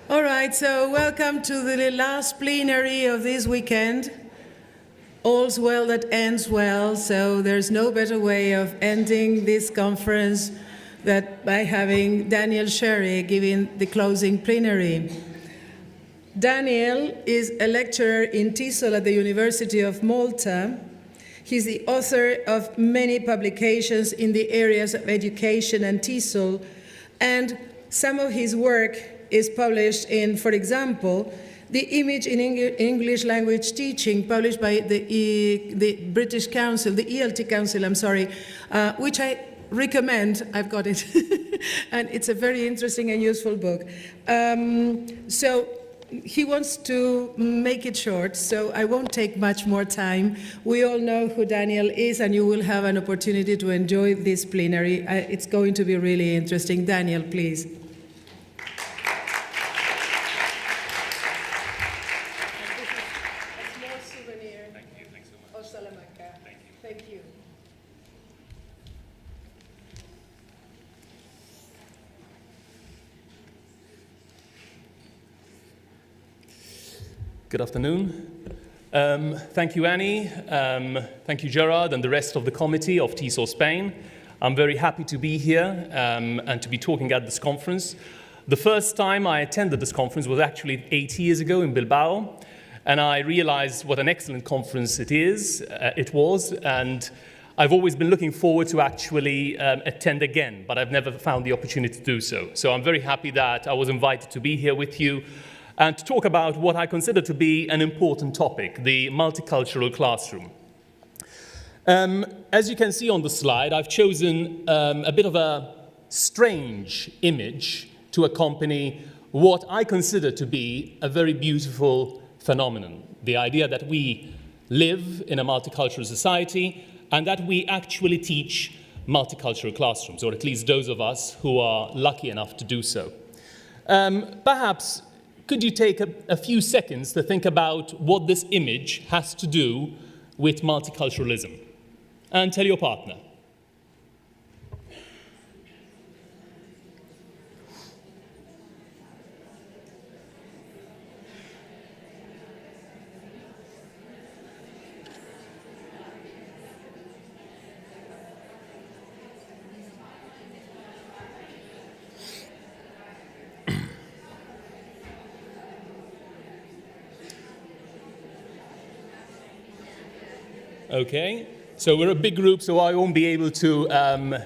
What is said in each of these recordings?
All right, so welcome to the last plenary of this weekend. All's well that ends well, so there's no better way of ending this conference than by having Daniel Xerri giving the closing plenary. Daniel is a lecturer in TESOL at the University of Malta. He's the author of many publications in the areas of education and TESOL, and some of his work is published in, for example, The Image in English Language Teaching, published by the British Council, the ELT Council, which I recommend. I've got it. And it's a very interesting and useful book. So he wants to make it short, so I won't take much more time. We all know who Daniel is, and you will have an opportunity to enjoy this plenary. It's going to be really interesting. Daniel, please. Salamanca. Thank you. Good afternoon. Thank you, Annie. Thank you, Gerard, and the rest of the committee of TESOL-SPAIN. I'm very happy to be here and to be talking at this conference. The first time I attended this conference was actually 8 years ago in Bilbao. And I realized what an excellent conference it was, and I've always been looking forward to actually attend again, but I've never found the opportunity to do so. So I'm very happy that I was invited to be here with you and to talk about what I consider to be an important topic, the multicultural classroom. As you can see on the slide, I've chosen a bit of a strange image to accompany what I consider to be a very beautiful phenomenon, the idea that we live in a multicultural society and that we actually teach multicultural classrooms, or at least those of us who are lucky enough to do so. Perhaps could you take a few seconds to think about what this image has to do with multiculturalism? And tell your partner. Okay, so we're a big group, so I won't be able to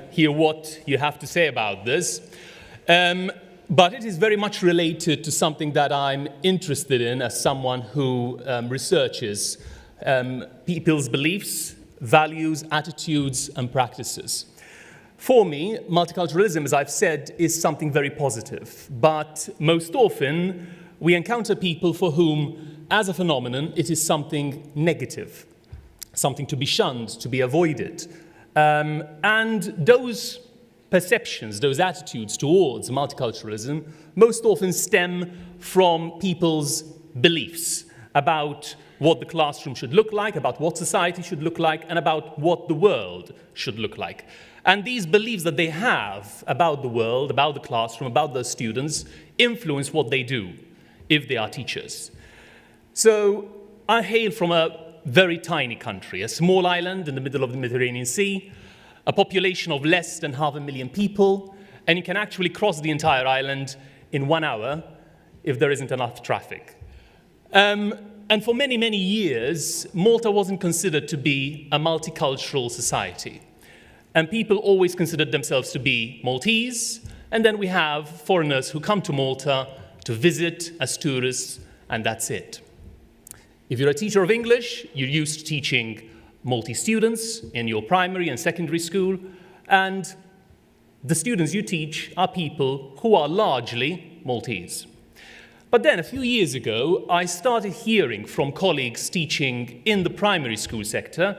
hear what you have to say about this. But it is very much related to something that I'm interested in as someone who researches people's beliefs, values, attitudes, and practices. For me, multiculturalism, as I've said, is something very positive. But most often, we encounter people for whom, as a phenomenon, it is something negative, something to be shunned, to be avoided. And those perceptions, those attitudes towards multiculturalism most often stem from people's beliefs about what the classroom should look like, about what society should look like, and about what the world should look like. And these beliefs that they have about the world, about the classroom, about their students, influence what they do if they are teachers. So I hail from a very tiny country, a small island in the middle of the Mediterranean Sea, a population of less than 500,000 people, and you can actually cross the entire island in 1 hour if there isn't enough traffic. And for many, many years, Malta wasn't considered to be a multicultural society. And people always considered themselves to be Maltese, and then we have foreigners who come to Malta to visit as tourists, and that's it. If you're a teacher of English, you're used to teaching Maltese students in your primary and secondary school, and the students you teach are people who are largely Maltese. But then, a few years ago, I started hearing from colleagues teaching in the primary school sector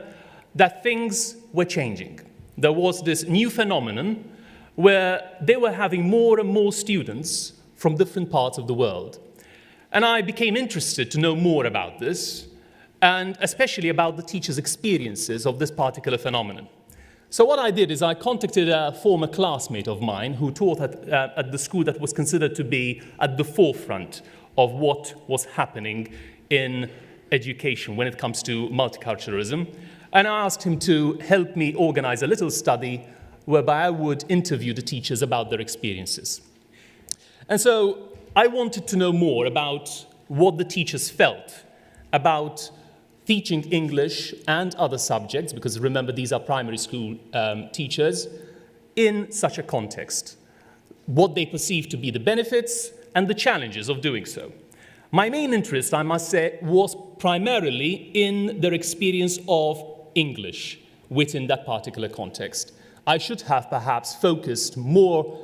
that things were changing. There was this new phenomenon where they were having more and more students from different parts of the world. And I became interested to know more about this, and especially about the teachers' experiences of this particular phenomenon. So what I did is I contacted a former classmate of mine who taught at the school that was considered to be at the forefront of what was happening in education when it comes to multiculturalism. And I asked him to help me organize a little study whereby I would interview the teachers about their experiences. And so I wanted to know more about what the teachers felt about teaching English and other subjects, because remember, these are primary school teachers, in such a context. What they perceive to be the benefits and the challenges of doing so. My main interest, I must say, was primarily in their experience of English within that particular context. I should have perhaps focused more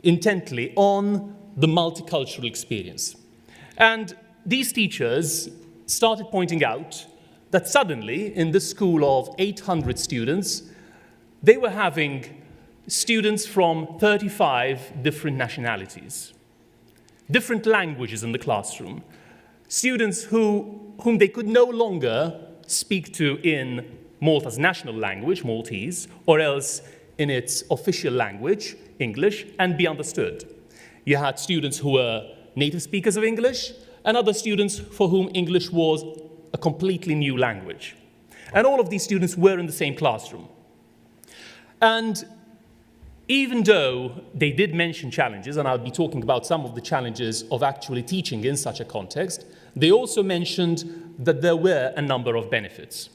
intently on the multicultural experience. And these teachers started pointing out that suddenly, in this school of 800 students, they were having students from 35 different nationalities, different languages in the classroom, students whom they could no longer speak to in Malta's national language, Maltese, or else in its official language, English, and be understood. You had students who were native speakers of English, and other students for whom English was a completely new language. And all of these students were in the same classroom. And even though they did mention challenges, and I'll be talking about some of the challenges of actually teaching in such a context, they also mentioned that there were a number of benefits.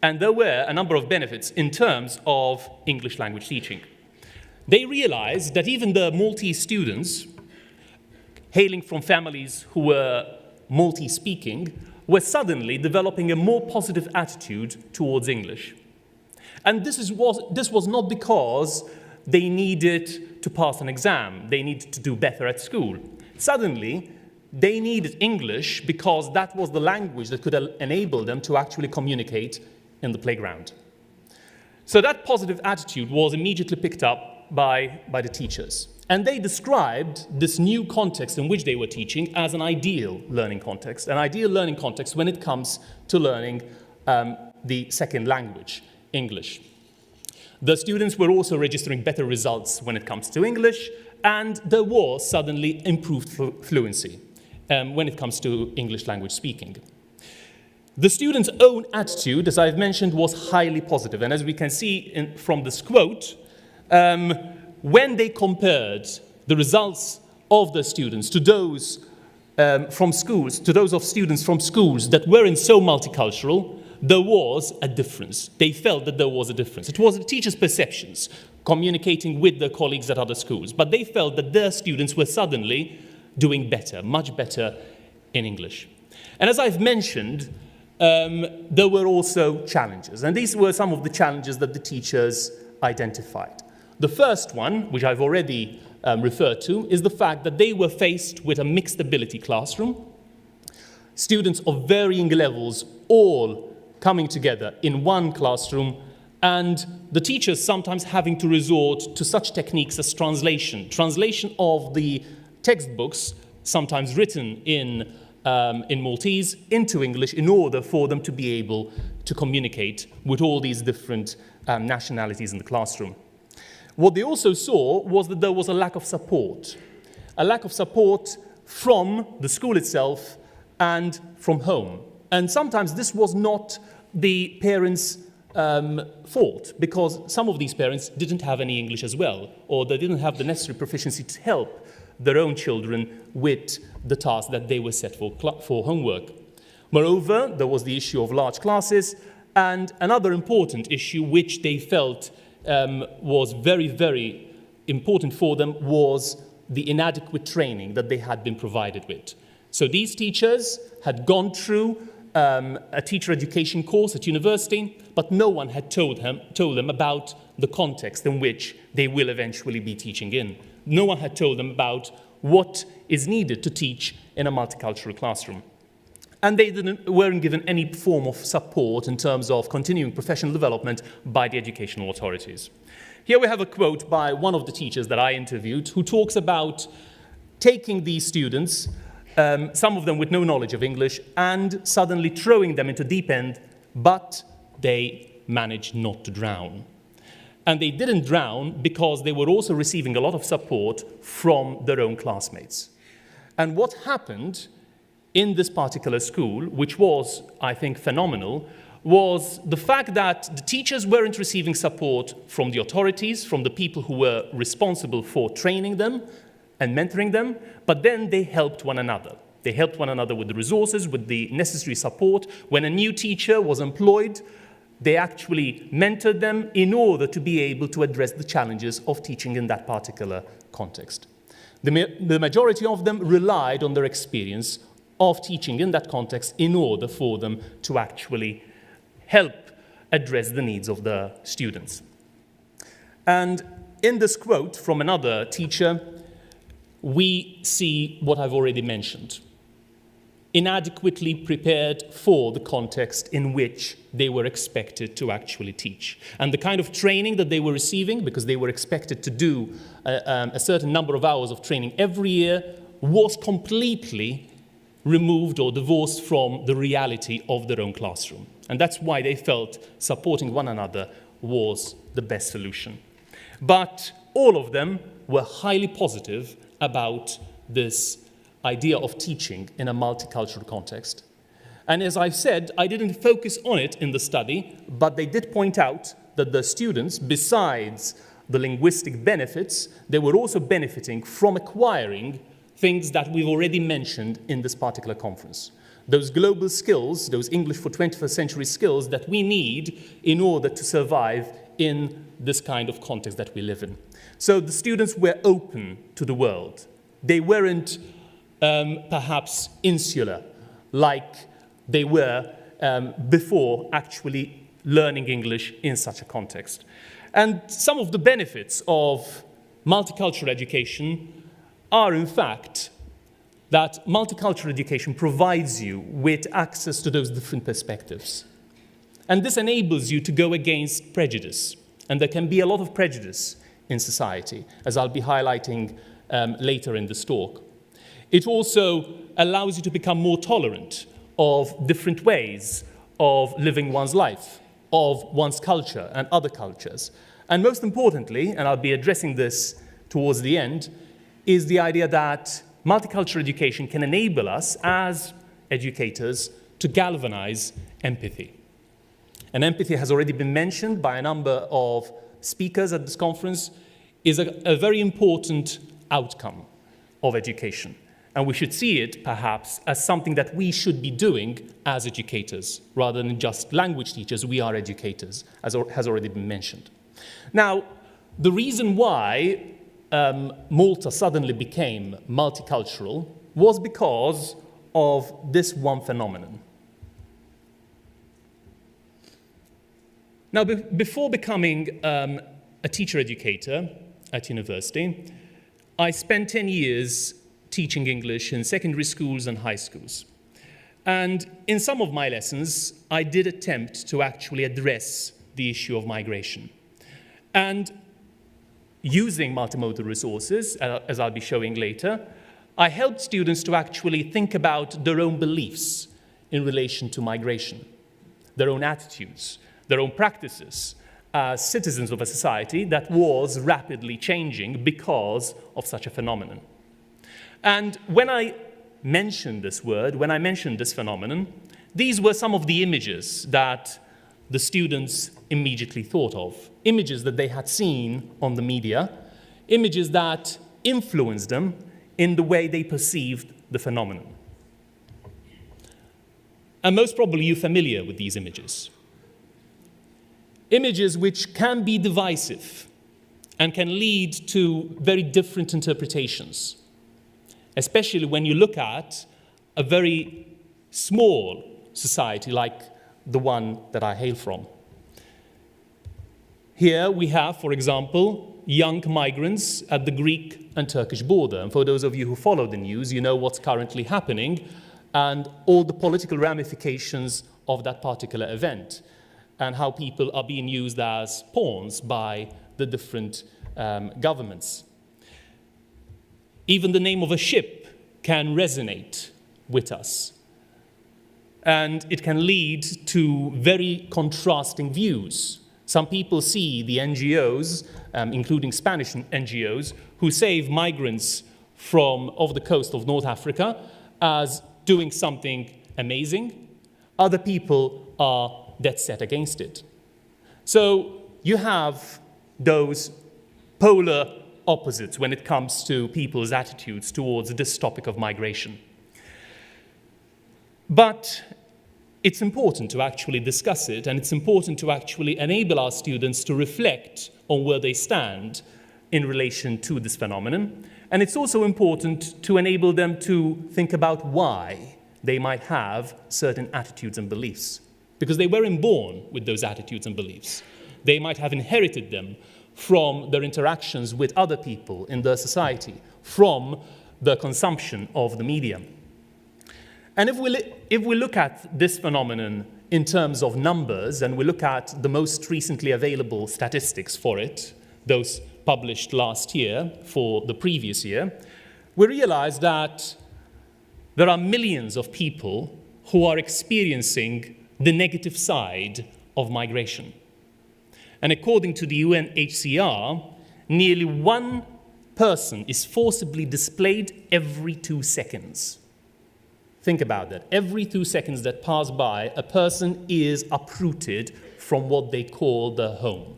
And there were a number of benefits in terms of English language teaching. They realized that even the Maltese students, hailing from families who were Maltese-speaking, were suddenly developing a more positive attitude towards English. And this was not because they needed to pass an exam, they needed to do better at school. Suddenly, they needed English because that was the language that could enable them to actually communicate in the playground. So that positive attitude was immediately picked up by the teachers. And they described this new context in which they were teaching as an ideal learning context when it comes to learning the second language, English. The students were also registering better results when it comes to English, and there was suddenly improved fluency when it comes to English language speaking. The students' own attitude, as I've mentioned, was highly positive. And as we can see from this quote, when they compared the results of the students to those from schools, to those of students from schools that weren't so multicultural, there was a difference. They felt that there was a difference. It was the teachers' perceptions, communicating with their colleagues at other schools, but they felt that their students were suddenly doing better, much better in English. And as I've mentioned, there were also challenges, and these were some of the challenges that the teachers identified. The first one, which I've already referred to, is the fact that they were faced with a mixed ability classroom, students of varying levels all coming together in one classroom, and the teachers sometimes having to resort to such techniques as translation of the textbooks, sometimes written in Maltese, into English in order for them to be able to communicate with all these different nationalities in the classroom. What they also saw was that there was a lack of support from the school itself and from home. And sometimes this was not the parents' fault, because some of these parents didn't have any English as well, or they didn't have the necessary proficiency to help their own children with the task that they were set for homework. Moreover, there was the issue of large classes, and another important issue which they felt was very, very important for them was the inadequate training that they had been provided with. So these teachers had gone through a teacher education course at university, but no one had told them about the context in which they will eventually be teaching in. No one had told them about what is needed to teach in a multicultural classroom. And they weren't given any form of support in terms of continuing professional development by the educational authorities. Here we have a quote by one of the teachers that I interviewed, who talks about taking these students, some of them with no knowledge of English, and suddenly throwing them into deep end, but they managed not to drown. And they didn't drown because they were also receiving a lot of support from their own classmates. And what happened in this particular school, which was, I think, phenomenal, was the fact that the teachers weren't receiving support from the authorities, from the people who were responsible for training them and mentoring them, but then they helped one another. They helped one another with the resources, with the necessary support. When a new teacher was employed, they actually mentored them in order to be able to address the challenges of teaching in that particular context. The majority of them relied on their experience of teaching in that context in order for them to actually help address the needs of the students. And in this quote from another teacher, we see what I've already mentioned. Inadequately prepared for the context in which they were expected to actually teach. And the kind of training that they were receiving, because they were expected to do a certain number of hours of training every year, was completely removed or divorced from the reality of their own classroom. And that's why they felt supporting one another was the best solution. But all of them were highly positive about this idea of teaching in a multicultural context. And as I've said, I didn't focus on it in the study, but they did point out that the students, besides the linguistic benefits, they were also benefiting from acquiring things that we've already mentioned in this particular conference. Those global skills, those English for 21st century skills that we need in order to survive in this kind of context that we live in. So the students were open to the world. They weren't perhaps insular like they were before actually learning English in such a context. And some of the benefits of multicultural education are, in fact, that multicultural education provides you with access to those different perspectives. And this enables you to go against prejudice. And there can be a lot of prejudice in society, as I'll be highlighting later in this talk. It also allows you to become more tolerant of different ways of living one's life, of one's culture and other cultures. And most importantly, and I'll be addressing this towards the end, is the idea that multicultural education can enable us as educators to galvanize empathy. And empathy has already been mentioned by a number of speakers at this conference, is a very important outcome of education. And we should see it, perhaps, as something that we should be doing as educators. Rather than just language teachers, we are educators, as has already been mentioned. Now, the reason why Malta suddenly became multicultural was because of this one phenomenon. Now, before becoming a teacher educator at university, I spent 10 years teaching English in secondary schools and high schools. And in some of my lessons, I did attempt to actually address the issue of migration. And using multimodal resources, as I'll be showing later, I helped students to actually think about their own beliefs in relation to migration, their own attitudes, their own practices as citizens of a society that was rapidly changing because of such a phenomenon. And when I mentioned this word, when I mentioned this phenomenon, these were some of the images that the students immediately thought of, images that they had seen on the media, images that influenced them in the way they perceived the phenomenon. And most probably you're familiar with these images. Images which can be divisive and can lead to very different interpretations, especially when you look at a very small society like the one that I hail from. Here we have, for example, young migrants at the Greek and Turkish border. And for those of you who follow the news, you know what's currently happening and all the political ramifications of that particular event, and how people are being used as pawns by the different governments. Even the name of a ship can resonate with us. And it can lead to very contrasting views. Some people see the NGOs, including Spanish NGOs, who save migrants from off the coast of North Africa as doing something amazing. Other people are dead set against it. So you have those polar opposites when it comes to people's attitudes towards this topic of migration. But it's important to actually discuss it, and it's important to actually enable our students to reflect on where they stand in relation to this phenomenon. And it's also important to enable them to think about why they might have certain attitudes and beliefs, because they weren't born with those attitudes and beliefs. They might have inherited them from their interactions with other people in their society, from the consumption of the media. And if we look at this phenomenon in terms of numbers, and we look at the most recently available statistics for it, those published last year for the previous year, we realize that there are millions of people who are experiencing the negative side of migration. And according to the UNHCR, nearly 1 person is forcibly displaced every 2 seconds. Think about that. Every 2 seconds that pass by, a person is uprooted from what they call their home.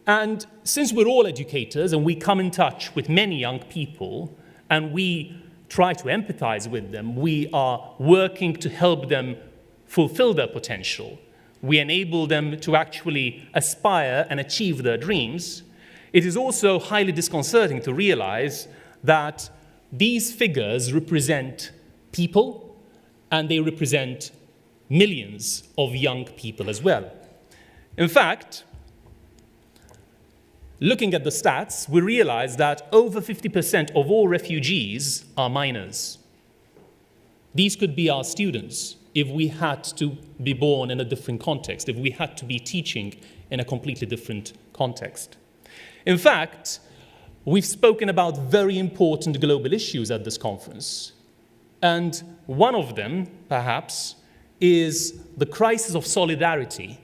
And since we're all educators and we come in touch with many young people and we try to empathize with them, we are working to help them fulfill their potential. We enable them to actually aspire and achieve their dreams. It is also highly disconcerting to realize that these figures represent people, and they represent millions of young people as well. In fact, looking at the stats, we realize that over 50% of all refugees are minors. These could be our students if we had to be born in a different context, if we had to be teaching in a completely different context. In fact, we've spoken about very important global issues at this conference. And one of them, perhaps, is the crisis of solidarity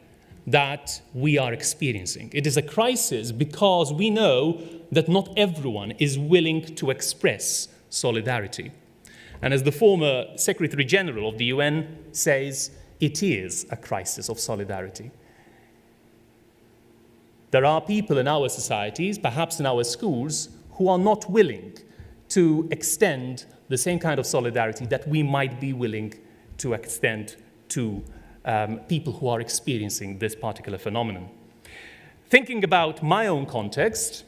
that we are experiencing. It is a crisis because we know that not everyone is willing to express solidarity. And as the former Secretary General of the UN says, it is a crisis of solidarity. There are people in our societies, perhaps in our schools, who are not willing to extend the same kind of solidarity that we might be willing to extend to people who are experiencing this particular phenomenon. Thinking about my own context,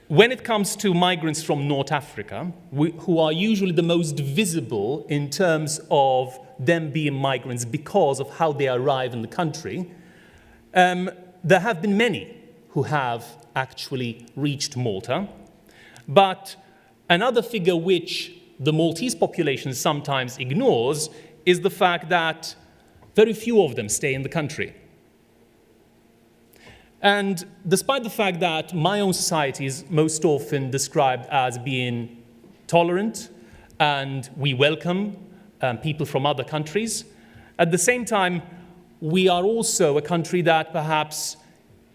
when it comes to migrants from North Africa, who are usually the most visible in terms of them being migrants because of how they arrive in the country, there have been many who have actually reached Malta. But another figure which the Maltese population sometimes ignores is the fact that very few of them stay in the country. And despite the fact that my own society is most often described as being tolerant and we welcome people from other countries, at the same time, we are also a country that perhaps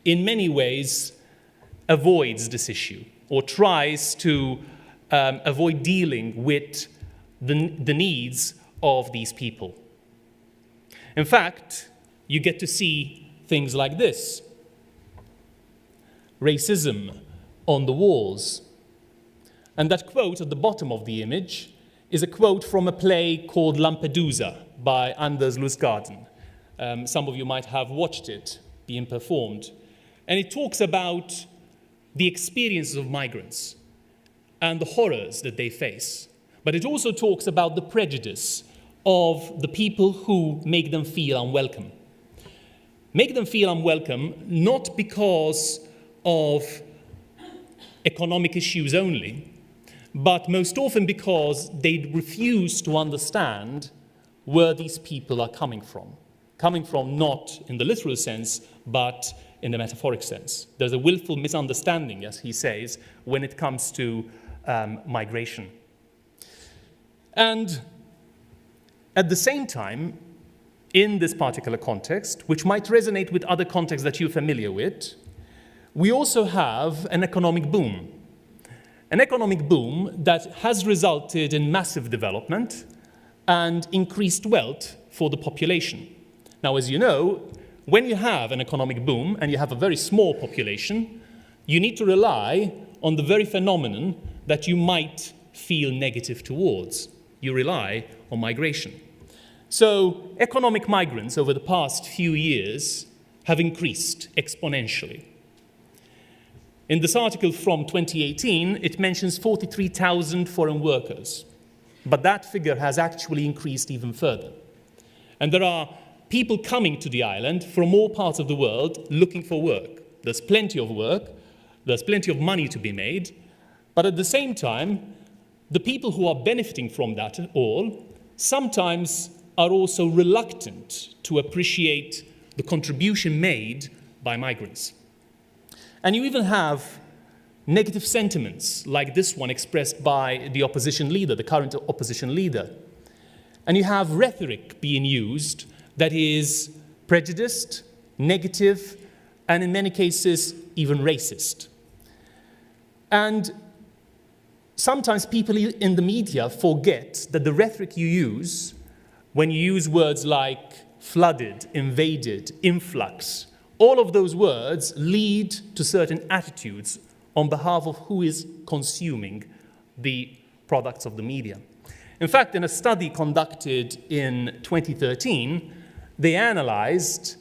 in many ways avoids this issue or tries to avoid dealing with the needs of these people. In fact, you get to see things like this. Racism on the walls. And that quote at the bottom of the image is a quote from a play called Lampedusa by Anders Lustgarten. Some of you might have watched it being performed. And it talks about the experiences of migrants and the horrors that they face. But it also talks about the prejudice of the people who make them feel unwelcome. Make them feel unwelcome not because of economic issues only, but most often because they refuse to understand where these people are coming from not in the literal sense, but in the metaphoric sense. There's a willful misunderstanding, as he says, when it comes to migration. And At the same time, in this particular context, which might resonate with other contexts that you're familiar with, we also have an economic boom. An economic boom that has resulted in massive development and increased wealth for the population. Now, as you know, when you have an economic boom and you have a very small population, you need to rely on the very phenomenon that you might feel negative towards. You rely on migration. So economic migrants over the past few years have increased exponentially. In this article from 2018, it mentions 43,000 foreign workers, but that figure has actually increased even further. And there are people coming to the island from all parts of the world looking for work. There's plenty of work, there's plenty of money to be made, but at the same time, the people who are benefiting from that all sometimes are also reluctant to appreciate the contribution made by migrants. And you even have negative sentiments like this one expressed by the opposition leader, the current opposition leader. And you have rhetoric being used that is prejudiced, negative, and in many cases, even racist. And sometimes people in the media forget that the rhetoric you use, when you use words like flooded, invaded, influx, all of those words lead to certain attitudes on behalf of who is consuming the products of the media. In fact, in a study conducted in 2013, they analyzed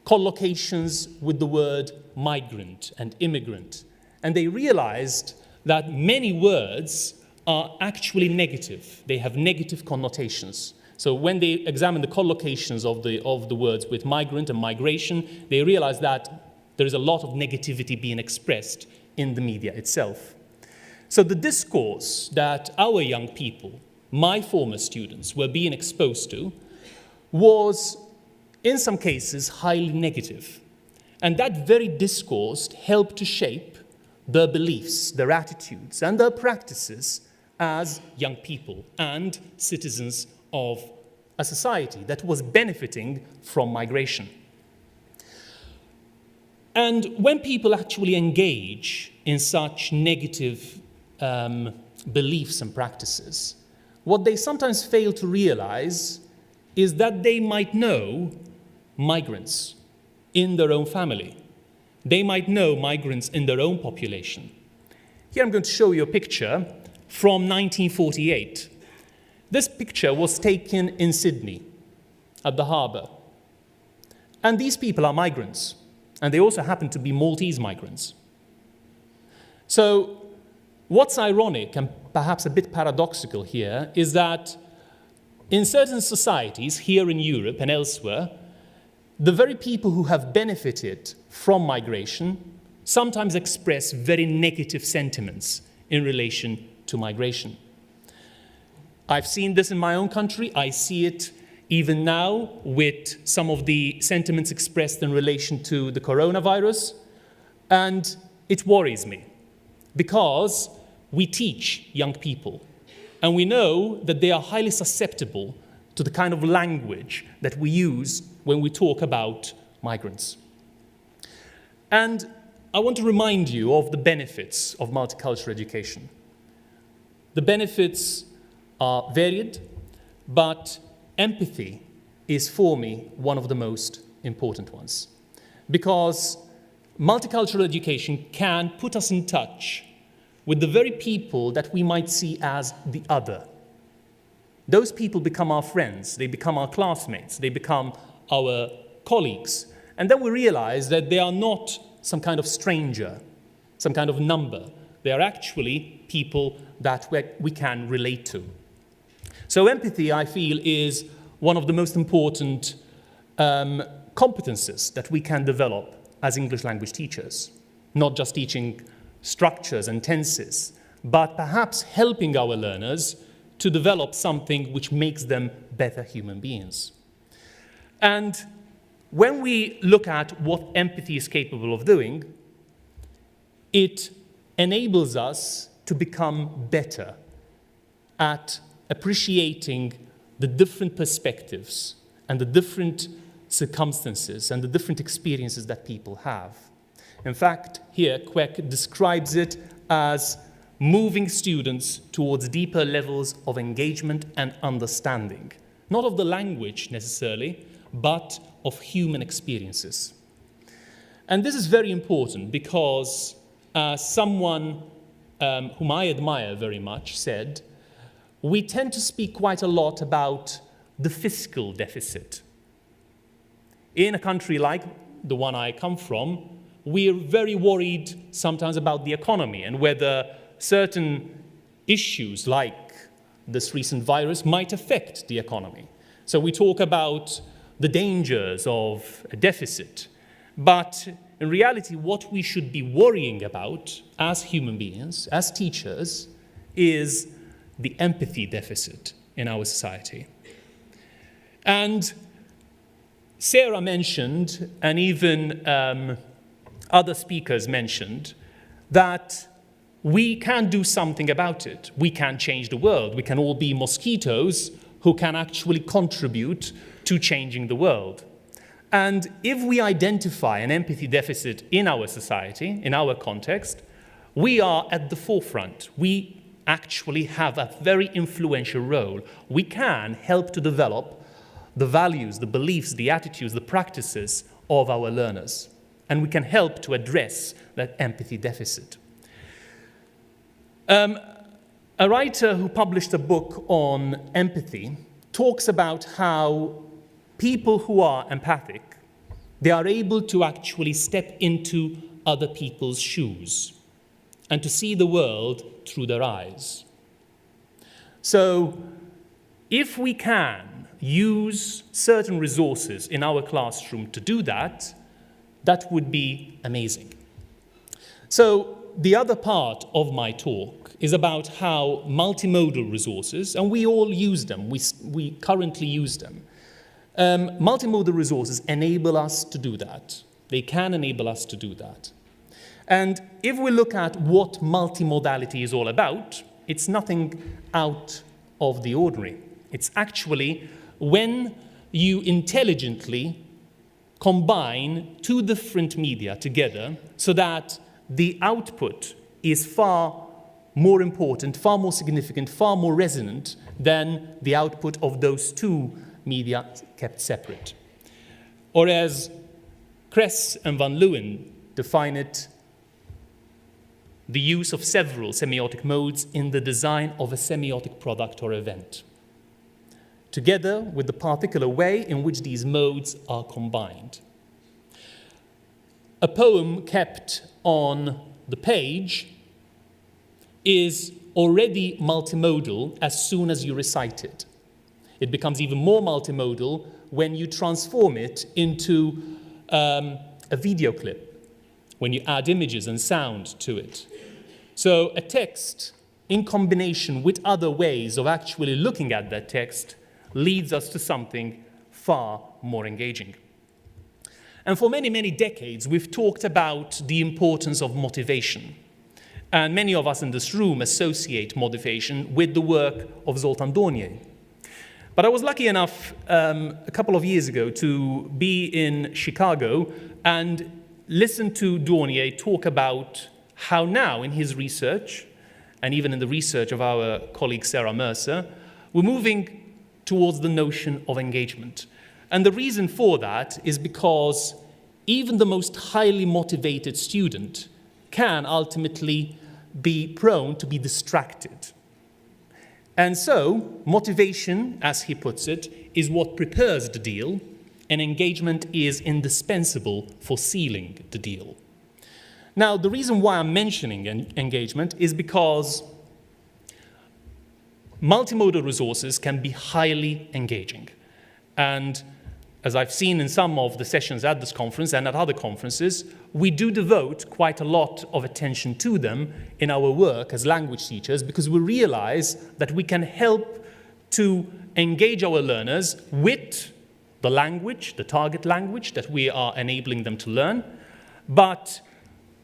collocations with the word migrant and immigrant, and they realized that many words are actually negative. They have negative connotations. So when they examine the collocations of the words with migrant and migration, they realize that there is a lot of negativity being expressed in the media itself. So the discourse that our young people, my former students, were being exposed to was, in some cases, highly negative. And that very discourse helped to shape their beliefs, their attitudes, and their practices as young people and citizens of a society that was benefiting from migration. And when people actually engage in such negative beliefs and practices, what they sometimes fail to realize is that they might know migrants in their own family. They might know migrants in their own population. Here I'm going to show you a picture from 1948. This picture was taken in Sydney, at the harbour. And these people are migrants, and they also happen to be Maltese migrants. So what's ironic and perhaps a bit paradoxical here is that in certain societies, here in Europe and elsewhere, the very people who have benefited from migration sometimes express very negative sentiments in relation to migration. I've seen this in my own country. I see it even now with some of the sentiments expressed in relation to the coronavirus. And it worries me because we teach young people and we know that they are highly susceptible to the kind of language that we use when we talk about migrants. And I want to remind you of the benefits of multicultural education. The benefits are varied, but empathy is for me one of the most important ones. Because multicultural education can put us in touch with the very people that we might see as the other. Those people become our friends, they become our classmates, they become our colleagues. And then we realize that they are not some kind of stranger, some kind of number. They are actually people that we can relate to. So empathy, I feel, is one of the most important competences that we can develop as English language teachers. Not just teaching structures and tenses, but perhaps helping our learners to develop something which makes them better human beings. And when we look at what empathy is capable of doing, it enables us to become better at appreciating the different perspectives and the different circumstances and the different experiences that people have. In fact, here, Queck describes it as moving students towards deeper levels of engagement and understanding, not of the language necessarily, but of human experiences. And this is very important because someone whom I admire very much said, we tend to speak quite a lot about the fiscal deficit. In a country like the one I come from, we're very worried sometimes about the economy and whether certain issues like this recent virus might affect the economy. So we talk about the dangers of a deficit. But in reality, what we should be worrying about as human beings, as teachers, is the empathy deficit in our society. And Sarah mentioned, and even other speakers mentioned, that we can do something about it. We can change the world. We can all be mosquitoes who can actually contribute to changing the world. And if we identify an empathy deficit in our society, in our context, we are at the forefront. We actually have a very influential role. We can help to develop the values, the beliefs, the attitudes, the practices of our learners. And we can help to address that empathy deficit. A writer who published a book on empathy talks about how people who are empathic, they are able to actually step into other people's shoes and to see the world through their eyes. So if we can use certain resources in our classroom to do that, that would be amazing. So the other part of my talk is about how multimodal resources, and we all use them, we currently use them. Multimodal resources enable us to do that. They can enable us to do that. And if we look at what multimodality is all about, it's nothing out of the ordinary. It's actually when you intelligently combine two different media together so that the output is far more important, far more significant, far more resonant than the output of those two media kept separate. Or as Kress and Van Leeuwen define it, the use of several semiotic modes in the design of a semiotic product or event, together with the particular way in which these modes are combined. A poem kept on the page is already multimodal as soon as you recite it. It becomes even more multimodal when you transform it into a video clip, when you add images and sound to it. So a text, in combination with other ways of actually looking at that text, leads us to something far more engaging. And for many, many decades, we've talked about the importance of motivation. And many of us in this room associate motivation with the work of Zoltán Dornier. But I was lucky enough a couple of years ago to be in Chicago and listen to Dornier talk about how now in his research, and even in the research of our colleague Sarah Mercer, we're moving towards the notion of engagement. And the reason for that is because even the most highly motivated student can ultimately be prone to be distracted. And so, motivation, as he puts it, is what prepares the deal, and engagement is indispensable for sealing the deal. Now, the reason why I'm mentioning engagement is because multimodal resources can be highly engaging. And as I've seen in some of the sessions at this conference and at other conferences, we do devote quite a lot of attention to them in our work as language teachers because we realize that we can help to engage our learners with the language, the target language that we are enabling them to learn. But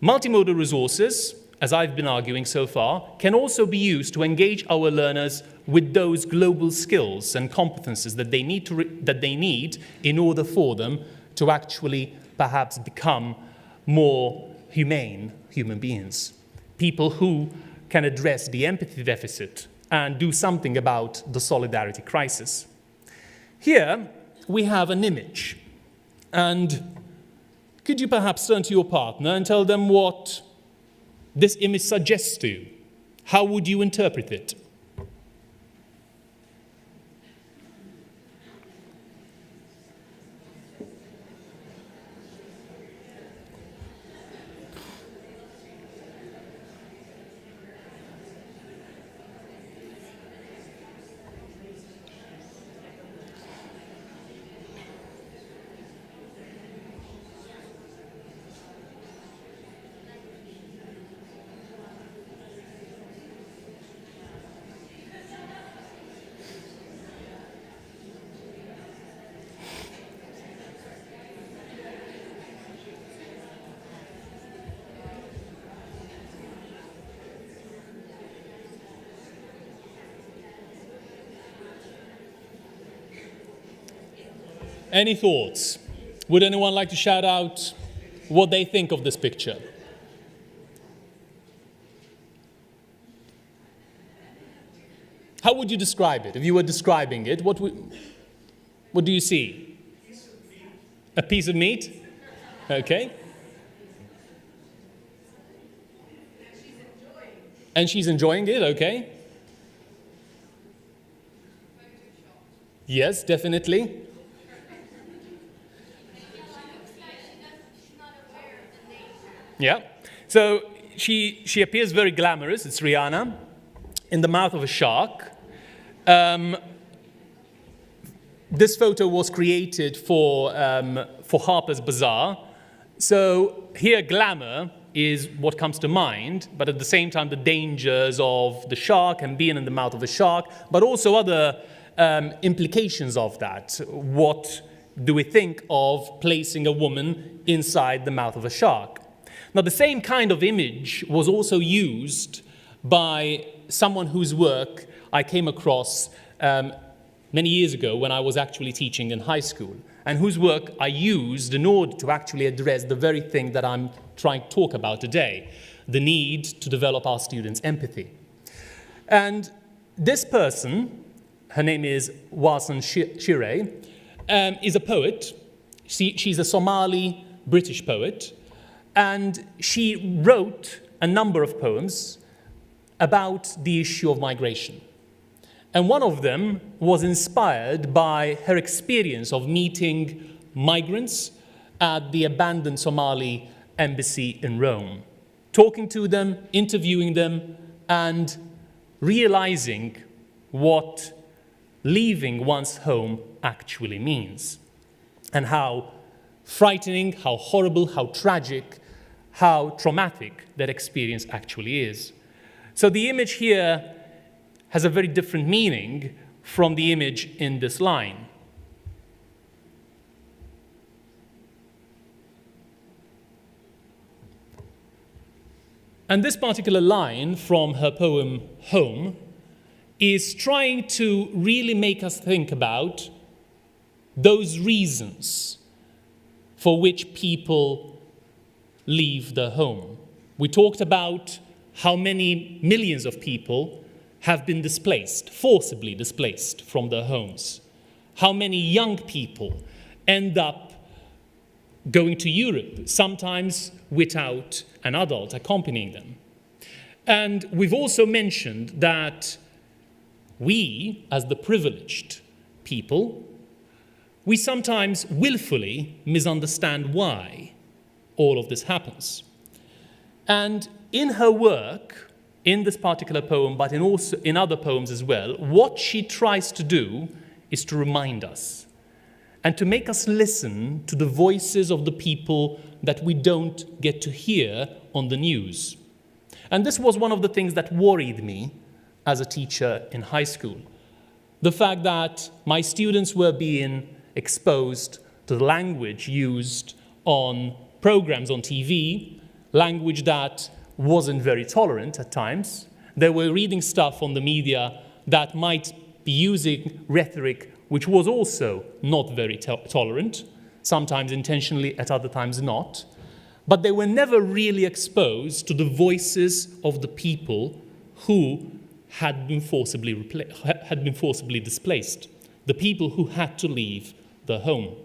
multimodal resources, as I've been arguing so far, can also be used to engage our learners with those global skills and competences that they need in order for them to actually perhaps become more humane human beings. People who can address the empathy deficit and do something about the solidarity crisis. Here we have an image. And could you perhaps turn to your partner and tell them what this image suggests to you? How would you interpret it? Any thoughts? Would anyone like to shout out what they think of this picture? How would you describe it? If you were describing it, what do you see? A piece of meat? Okay. And she's enjoying it, okay. Yes, definitely. Yeah. So she appears very glamorous. It's Rihanna in the mouth of a shark. This photo was created for Harper's Bazaar. So here glamour is what comes to mind, but at the same time the dangers of the shark and being in the mouth of the shark, but also other implications of that. What do we think of placing a woman inside the mouth of a shark? Now, the same kind of image was also used by someone whose work I came across many years ago when I was actually teaching in high school, and whose work I used in order to actually address the very thing that I'm trying to talk about today, the need to develop our students' empathy. And this person, her name is Xerri, is a poet. She's a Somali British poet. And she wrote a number of poems about the issue of migration. And one of them was inspired by her experience of meeting migrants at the abandoned Somali embassy in Rome, talking to them, interviewing them, and realizing what leaving one's home actually means, and how frightening, how horrible, how tragic, how traumatic that experience actually is. So the image here has a very different meaning from the image in this line. And this particular line from her poem Home is trying to really make us think about those reasons for which people leave their home. We talked about how many millions of people have been displaced, forcibly displaced from their homes. How many young people end up going to Europe, sometimes without an adult accompanying them. And we've also mentioned that we, as the privileged people, we sometimes willfully misunderstand why all of this happens. And in her work, in this particular poem, but also in other poems as well, what she tries to do is to remind us and to make us listen to the voices of the people that we don't get to hear on the news. And this was one of the things that worried me as a teacher in high school. The fact that my students were being exposed to the language used on programs on TV, language that wasn't very tolerant at times. They were reading stuff on the media that might be using rhetoric which was also not very tolerant, sometimes intentionally, at other times not, but they were never really exposed to the voices of the people who had been forcibly displaced, the people who had to leave their home.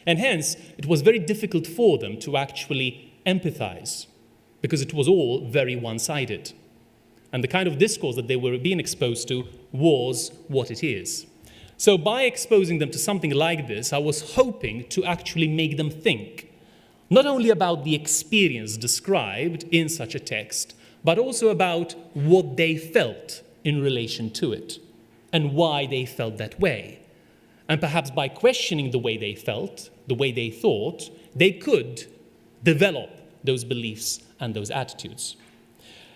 And hence, it was very difficult for them to actually empathize, because it was all very one-sided. And the kind of discourse that they were being exposed to was what it is. So by exposing them to something like this, I was hoping to actually make them think, not only about the experience described in such a text, but also about what they felt in relation to it, and why they felt that way. And perhaps by questioning the way they felt, the way they thought, they could develop those beliefs and those attitudes.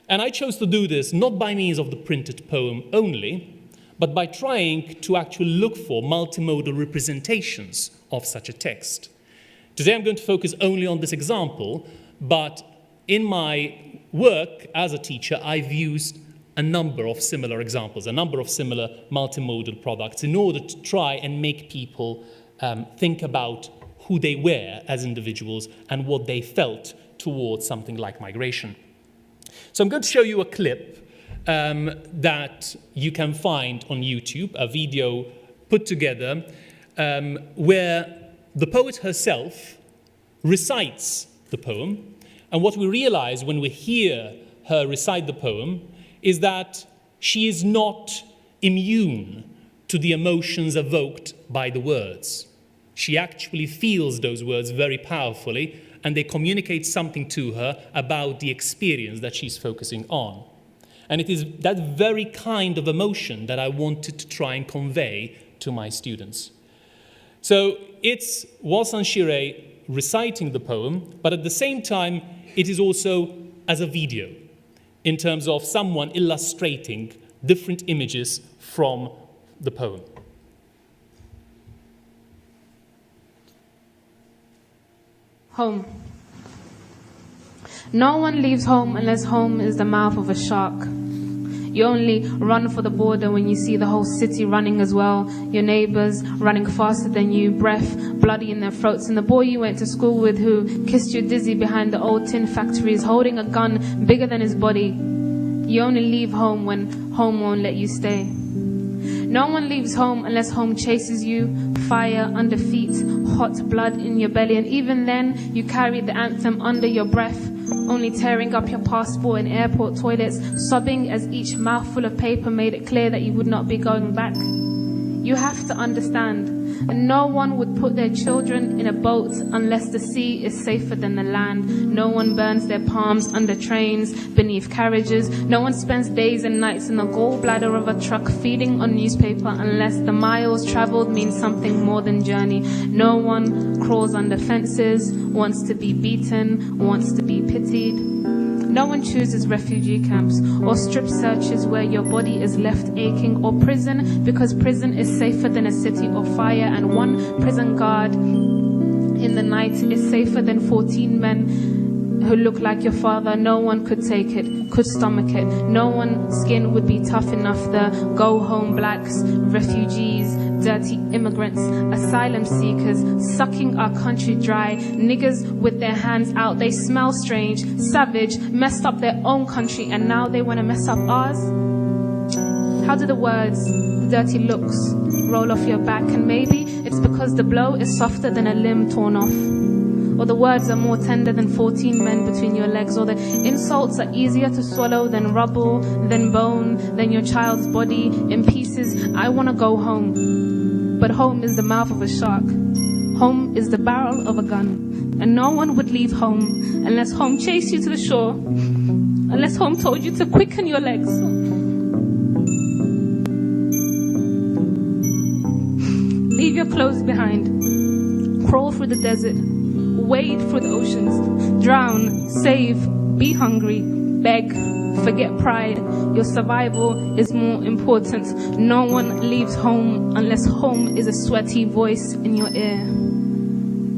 And I chose to do this not by means of the printed poem only, but by trying to actually look for multimodal representations of such a text. Today I'm going to focus only on this example, but in my work as a teacher, I've used a number of similar examples, a number of similar multimodal products in order to try and make people think about who they were as individuals and what they felt towards something like migration. So I'm going to show you a clip that you can find on YouTube, a video put together where the poet herself recites the poem. And what we realize when we hear her recite the poem is that she is not immune to the emotions evoked by the words. She actually feels those words very powerfully, and they communicate something to her about the experience that she's focusing on. And it is that very kind of emotion that I wanted to try and convey to my students. So it's Walsan Xerri reciting the poem, but at the same time, it is also as a video, in terms of someone illustrating different images from the poem. Home. No one leaves home unless home is the mouth of a shark. You only run for the border when you see the whole city running as well. Your neighbors running faster than you, breath bloody in their throats. And the boy you went to school with who kissed you dizzy behind the old tin factory is holding a gun bigger than his body. You only leave home when home won't let you stay. No one leaves home unless home chases you. Fire under feet, hot blood in your belly. And even then, you carry the anthem under your breath, only tearing up your passport in airport toilets, sobbing as each mouthful of paper made it clear that you would not be going back. You have to understand, and no one would put their children in a boat unless the sea is safer than the land. No one burns their palms under trains, beneath carriages. No one spends days and nights in the gallbladder of a truck feeding on newspaper unless the miles traveled mean something more than journey. No one crawls under fences, wants to be beaten, wants to be pitied. No one chooses refugee camps or strip searches where your body is left aching, or prison because prison is safer than a city of fire, and one prison guard in the night is safer than 14 men who look like your father. No one could take it, could stomach it. No one's skin would be tough enough. The go home blacks, refugees, dirty immigrants, asylum seekers, sucking our country dry, niggers with their hands out. They smell strange, savage, messed up their own country, and now they want to mess up ours. How do the words, the dirty looks, roll off your back? And maybe it's because the blow is softer than a limb torn off, or the words are more tender than 14 men between your legs, or the insults are easier to swallow than rubble, than bone, than your child's body in pieces. I want to go home, but home is the mouth of a shark. Home is the barrel of a gun, and no one would leave home unless home chased you to the shore, unless home told you to quicken your legs. Leave your clothes behind, crawl through the desert, wade through the oceans, drown, save, be hungry, beg, forget pride. Your survival is more important. No one leaves home unless home is a sweaty voice in your ear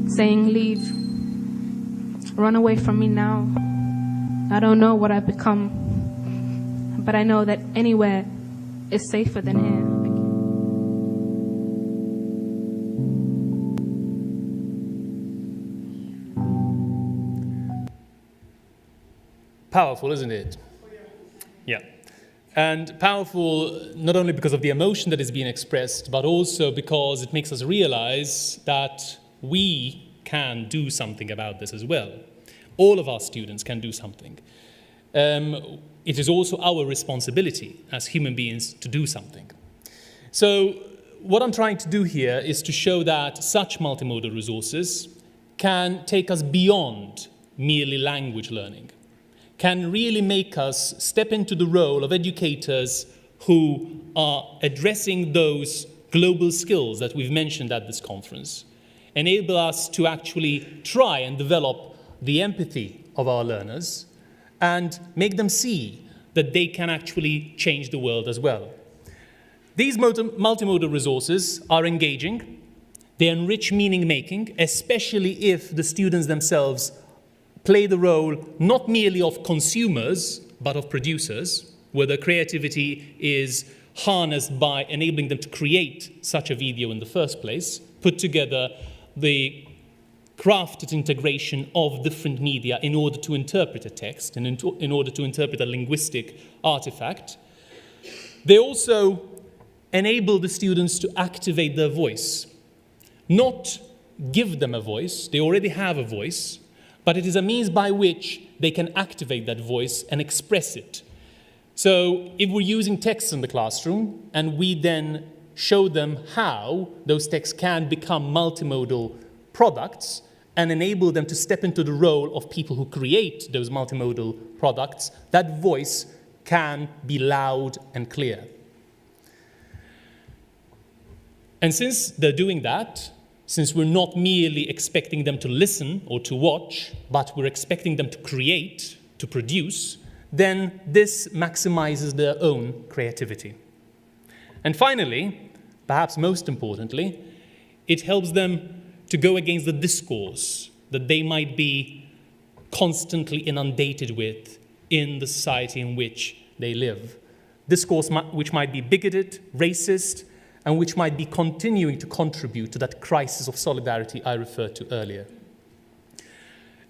saying, leave, run away from me now. I don't know what I've become, but I know that anywhere it's safer than here. Thank you. Powerful, isn't it? Yeah. And powerful not only because of the emotion that is being expressed, but also because it makes us realize that we can do something about this as well. All of our students can do something. It is also our responsibility as human beings to do something. So what I'm trying to do here is to show that such multimodal resources can take us beyond merely language learning, can really make us step into the role of educators who are addressing those global skills that we've mentioned at this conference, enable us to actually try and develop the empathy of our learners and make them see that they can actually change the world as well. These multimodal resources are engaging, they enrich meaning-making, especially if the students themselves play the role not merely of consumers, but of producers, where their creativity is harnessed by enabling them to create such a video in the first place, put together the crafted integration of different media in order to interpret a text and in order to interpret a linguistic artifact. They also enable the students to activate their voice, not give them a voice, they already have a voice, but it is a means by which they can activate that voice and express it. So if we're using texts in the classroom and we then show them how those texts can become multimodal products and enable them to step into the role of people who create those multimodal products, that voice can be loud and clear. And since they're doing that, since we're not merely expecting them to listen or to watch, but we're expecting them to create, to produce, then this maximizes their own creativity. And finally, perhaps most importantly, it helps them to go against the discourse that they might be constantly inundated with in the society in which they live. Discourse which might be bigoted, racist, and which might be continuing to contribute to that crisis of solidarity I referred to earlier.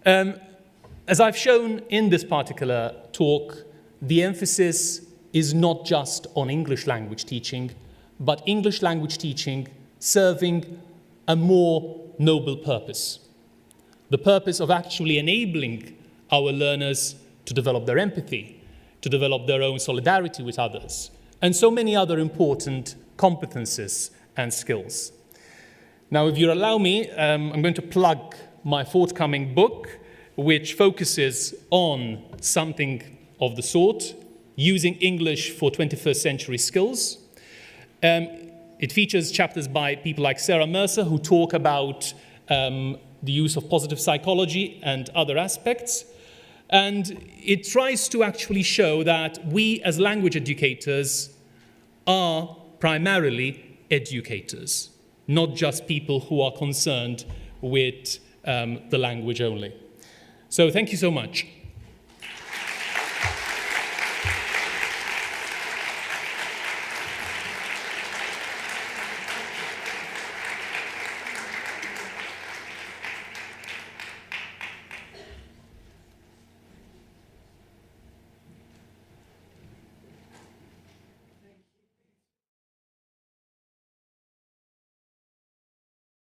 As I've shown in this particular talk, the emphasis is not just on English language teaching, but English language teaching serving a more noble purpose. The purpose of actually enabling our learners to develop their empathy, to develop their own solidarity with others, and so many other important competences and skills. Now, if you allow me, I'm going to plug my forthcoming book, which focuses on something of the sort, using English for 21st century skills. It features chapters by people like Sarah Mercer, who talk about the use of positive psychology and other aspects. And it tries to actually show that we as language educators are primarily educators, not just people who are concerned with the language only. So thank you so much.